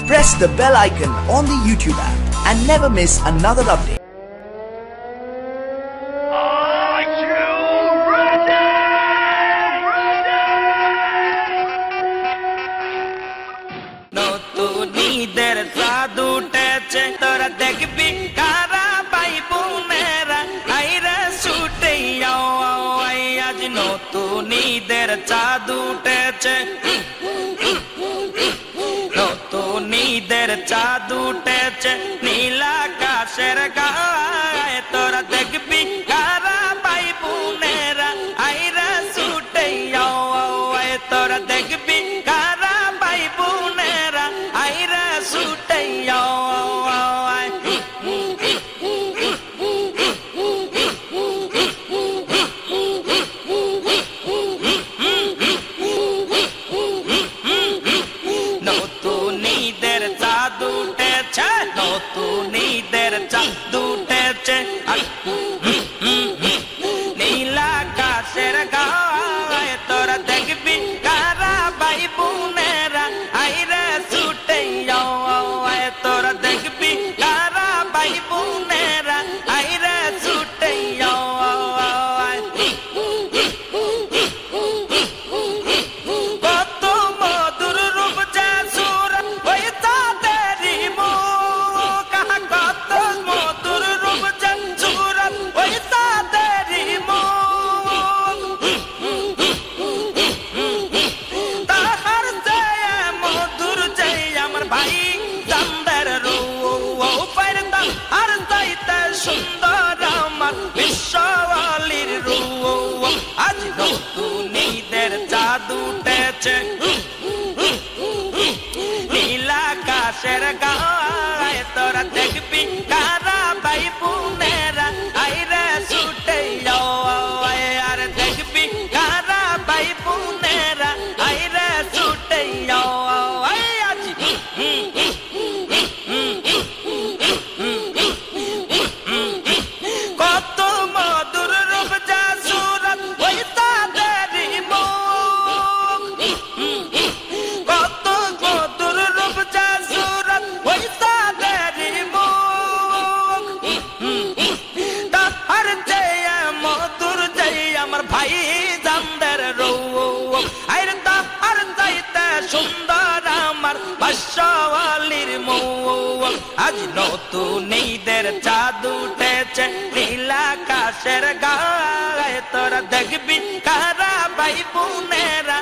Press the bell icon on the YouTube app and never miss another update. নতুনীদের জাদু টেছে তোরা দেখবি কারা পাইবো মেরা আইরা ছুটে আজ নতুনীদের জাদু টেছে নতুনীদের জাদু টেছে নীল আকাশের গায়ে তোরা দেখবি কারা পাইবো মেরা আইরা ছুটে তোরা দেখবি কারা পাইবো মেরা আইরা ছুটে নতুনীদের জাদু টেছে নতুনীদের জাদু টেছে নীল আকাশের গায়ে তোরা দেখবি কারা পাইবো মেরা আইরা ছুটে তোরা দেখবি কারা পাইবো মেরা আইরা ছুটে কত মধুর রূপ যে সুরত ওই তাদেরই মুখ কত মধুর রূপ যে সুরত ওই তাদেরই মুখ তাহার যে মধুর যে আমার ভাই চান্দের রূপের আর যাইতে সুন্দর আমার বিশ্বওয়ালির রূপ আজ নতুনীদের জাদু টেছে নীল আকাশের গায়ে তোরা দেখবি কারা পাইবো মেরা আইরা ছুটে আর দেখবি কারা পাইবো মেরা আইরা ছুটে আজ কত মধুর রূপ যা সুরত ওই তাদেরই মুখ কত মধুর রূপ যা সুরত ওই তাদেরই মুখ তাহার যে মধুর যে আমার ভাই জানদের রূপ আর তাহার যাইতে সুন্দর আমার বাদশাওয়ালির মুখ আজ নতুনীদের জাদু টেছে নীল আকাশের গায়ে তোরা দেখবি কারা পাইবো মেরা